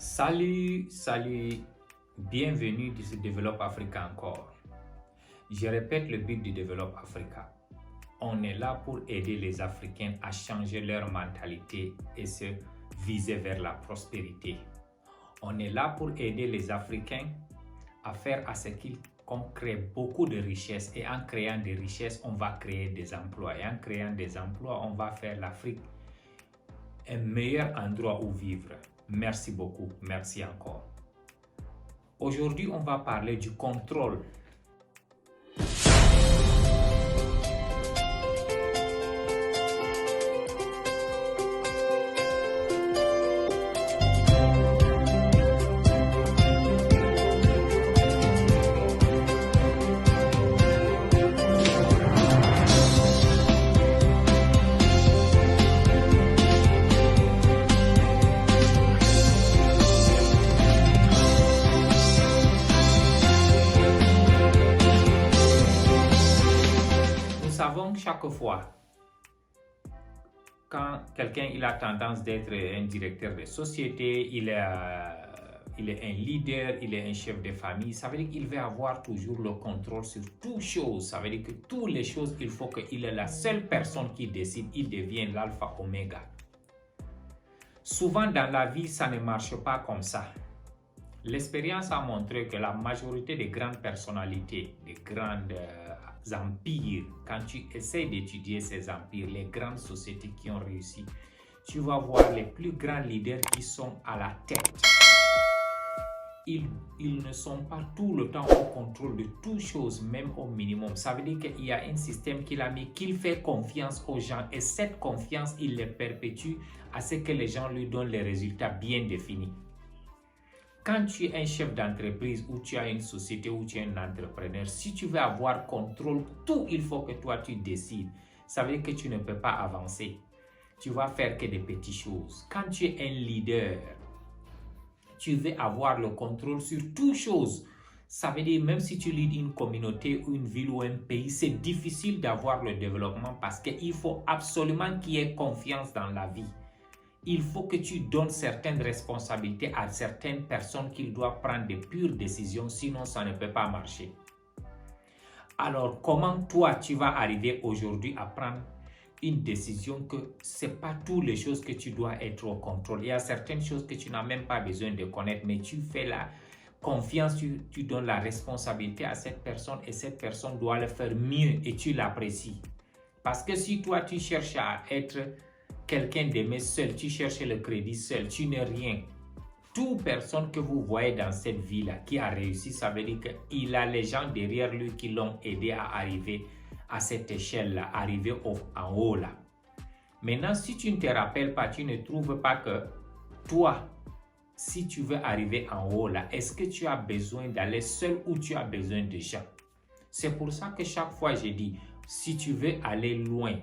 Salut, bienvenue dans ce Développe Africa encore. Je répète le but du Développe Africa. On est là pour aider les Africains à changer leur mentalité et se viser vers la prospérité. On est là pour aider les Africains à faire à ce qu'ils créent beaucoup de richesses, et en créant des richesses, on va créer des emplois, et en créant des emplois, on va faire l'Afrique un meilleur endroit où vivre. Merci beaucoup, merci encore. Aujourd'hui, on va parler du contrôle. Chaque fois, quand quelqu'un a tendance d'être un directeur de société, il est un leader, il est un chef de famille, ça veut dire qu'il va avoir toujours le contrôle sur toutes choses. Ça veut dire que toutes les choses, il faut qu'il est la seule personne qui décide, il devient l'alpha oméga. Souvent dans la vie, ça ne marche pas comme ça. L'expérience a montré que la majorité des grandes personnalités, des grandes empires, quand tu essaies d'étudier ces empires, les grandes sociétés qui ont réussi, tu vas voir les plus grands leaders qui sont à la tête. Ils ne sont pas tout le temps au contrôle de toutes choses, même au minimum. Ça veut dire qu'il y a un système qu'il a mis, qu'il fait confiance aux gens, et cette confiance, il les perpétue à ce que les gens lui donnent les résultats bien définis. Quand tu es un chef d'entreprise ou tu as une société ou tu es un entrepreneur, si tu veux avoir contrôle, tout il faut que toi tu décides. Ça veut dire que tu ne peux pas avancer. Tu vas faire que des petites choses. Quand tu es un leader, tu veux avoir le contrôle sur toutes choses. Ça veut dire même si tu leads une communauté ou une ville ou un pays, c'est difficile d'avoir le développement parce qu'il faut absolument qu'il y ait confiance dans la vie. Il faut que tu donnes certaines responsabilités à certaines personnes qui doivent prendre de pures décisions, sinon ça ne peut pas marcher. Alors, comment toi, tu vas arriver aujourd'hui à prendre une décision que ce n'est pas toutes les choses que tu dois être au contrôle. Il y a certaines choses que tu n'as même pas besoin de connaître, mais tu fais la confiance, tu donnes la responsabilité à cette personne et cette personne doit le faire mieux et tu l'apprécies. Parce que si toi, tu cherches à être quelqu'un d'aimer seul, tu cherches le crédit seul, tu n'es rien. Toute personne que vous voyez dans cette vie-là qui a réussi, ça veut dire qu'il a les gens derrière lui qui l'ont aidé à arriver à cette échelle-là, arriver en haut là. Maintenant, si tu ne te rappelles pas, tu ne trouves pas que toi, si tu veux arriver en haut là, est-ce que tu as besoin d'aller seul ou tu as besoin de gens? C'est pour ça que chaque fois je dis, si tu veux aller loin,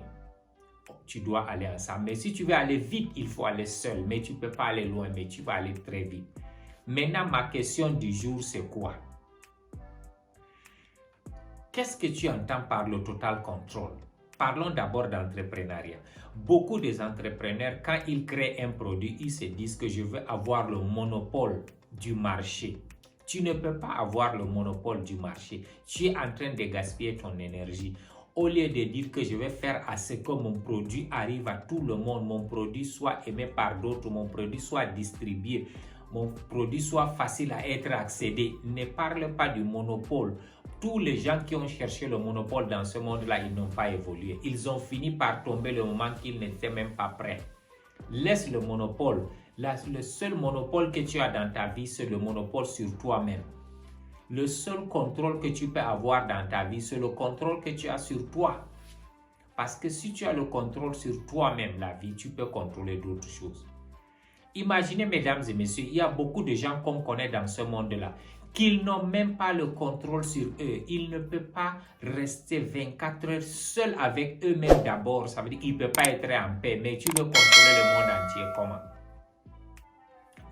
tu dois aller ensemble. Mais si tu veux aller vite, il faut aller seul. Mais tu ne peux pas aller loin, mais tu vas aller très vite. Maintenant, ma question du jour, c'est quoi? Qu'est-ce que tu entends par le total contrôle? Parlons d'abord d'entrepreneuriat. Beaucoup des entrepreneurs, quand ils créent un produit, ils se disent que je veux avoir le monopole du marché. Tu ne peux pas avoir le monopole du marché. Tu es en train de gaspiller ton énergie. Au lieu de dire que je vais faire à ce que mon produit arrive à tout le monde, mon produit soit aimé par d'autres, mon produit soit distribué, mon produit soit facile à être accédé, ne parle pas du monopole. Tous les gens qui ont cherché le monopole dans ce monde-là, ils n'ont pas évolué. Ils ont fini par tomber le moment qu'ils n'étaient même pas prêts. Laisse le monopole. Le seul monopole que tu as dans ta vie, c'est le monopole sur toi-même. Le seul contrôle que tu peux avoir dans ta vie, c'est le contrôle que tu as sur toi. Parce que si tu as le contrôle sur toi-même, la vie, tu peux contrôler d'autres choses. Imaginez, mesdames et messieurs, il y a beaucoup de gens qu'on connaît dans ce monde-là, qu'ils n'ont même pas le contrôle sur eux. Ils ne peuvent pas rester 24 heures seuls avec eux-mêmes d'abord. Ça veut dire qu'ils ne peuvent pas être en paix, mais tu veux contrôler le monde entier comment?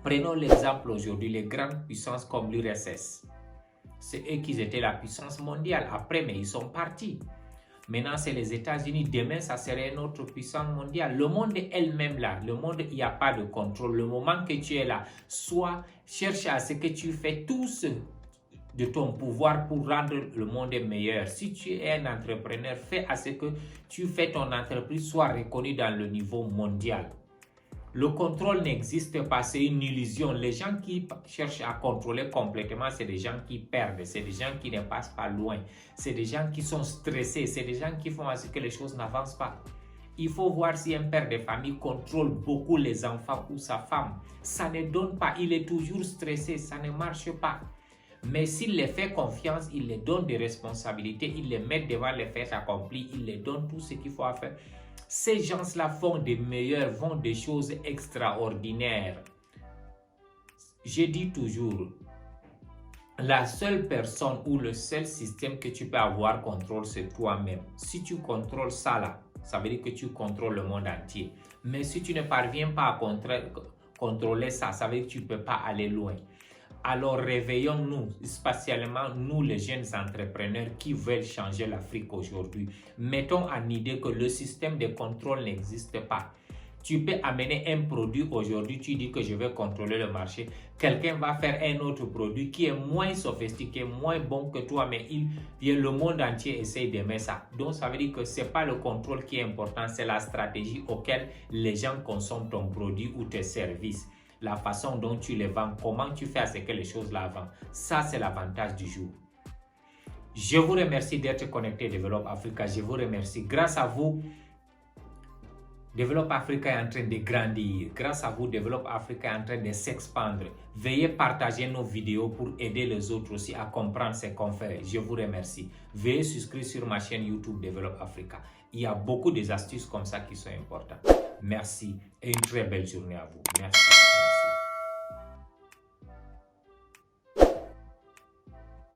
Prenons l'exemple aujourd'hui, les grandes puissances comme l'URSS. C'est eux qui étaient la puissance mondiale après, mais ils sont partis. Maintenant, c'est les États-Unis. Demain, ça serait une autre puissance mondiale. Le monde est elle-même là. Le monde, il n'y a pas de contrôle. Le moment que tu es là, soit cherche à ce que tu fais tout ce de ton pouvoir pour rendre le monde meilleur. Si tu es un entrepreneur, fais à ce que tu fais ton entreprise soit reconnue dans le niveau mondial. Le contrôle n'existe pas, c'est une illusion. Les gens qui cherchent à contrôler complètement, c'est des gens qui perdent, c'est des gens qui ne passent pas loin, c'est des gens qui sont stressés, c'est des gens qui font à ce que les choses n'avancent pas. Il faut voir si un père de famille contrôle beaucoup les enfants ou sa femme. Ça ne donne pas, il est toujours stressé, ça ne marche pas. Mais s'il les fait confiance, il les donne des responsabilités, il les met devant les faits accomplis, il les donne tout ce qu'il faut faire. Ces gens-là font des meilleurs, font des choses extraordinaires. Je dis toujours, la seule personne ou le seul système que tu peux avoir contrôle, c'est toi-même. Si tu contrôles ça là, ça veut dire que tu contrôles le monde entier. Mais si tu ne parviens pas à contrôler ça, ça veut dire que tu ne peux pas aller loin. Alors réveillons-nous, spécialement nous les jeunes entrepreneurs qui veulent changer l'Afrique aujourd'hui. Mettons en idée que le système de contrôle n'existe pas. Tu peux amener un produit aujourd'hui, tu dis que je vais contrôler le marché. Quelqu'un va faire un autre produit qui est moins sophistiqué, moins bon que toi, mais le monde entier essaye d'aimer ça. Donc ça veut dire que ce n'est pas le contrôle qui est important, c'est la stratégie auquel les gens consomment ton produit ou tes services. La façon dont tu les vends, comment tu fais à ce que les choses la vendent. Ça, c'est l'avantage du jour. Je vous remercie d'être connecté à Develop Africa. Je vous remercie. Grâce à vous, Develop Africa est en train de grandir. Grâce à vous, Develop Africa est en train de s'expandre. Veuillez partager nos vidéos pour aider les autres aussi à comprendre ce qu'on fait. Je vous remercie. Veuillez souscrire sur ma chaîne YouTube Develop Africa. Il y a beaucoup d'astuces comme ça qui sont importantes. Merci et une très belle journée à vous. Merci.